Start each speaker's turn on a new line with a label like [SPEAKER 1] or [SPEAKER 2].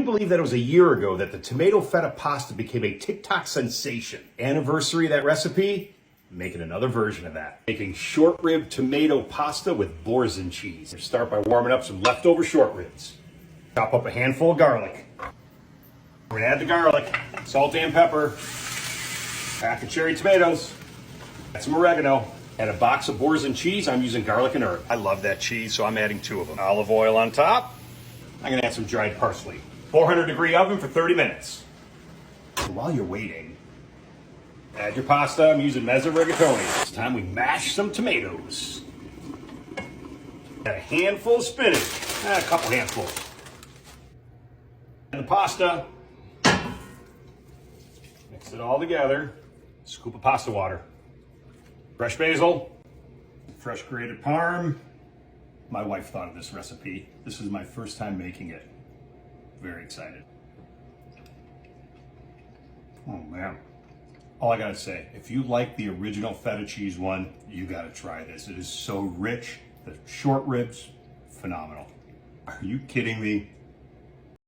[SPEAKER 1] believe that it was a year ago that the tomato feta pasta became a TikTok sensation? Anniversary of that recipe? Making another version of that. Making short rib tomato pasta with boursin cheese. Start by warming up some leftover short ribs. Chop up a handful of garlic. We're gonna add the garlic, salt and pepper, pack of cherry tomatoes, add some oregano, and a box of boursin cheese. I'm using garlic and herb. I love that cheese, so I'm adding 2 of them. Olive oil on top. I'm gonna add some dried parsley. 400-degree oven for 30 minutes. So while you're waiting, add your pasta. I'm using mezza rigatoni. It's time we mash some tomatoes. Add a handful of spinach. A couple handfuls. And the pasta. Mix it all together. Scoop of pasta water. Fresh basil. Fresh grated parm. My wife thought of this recipe. This is my first time making it. Very excited. Oh man. All I gotta say, if you like the original feta cheese one, you gotta try this. It is so rich. The short ribs, phenomenal. Are you kidding me?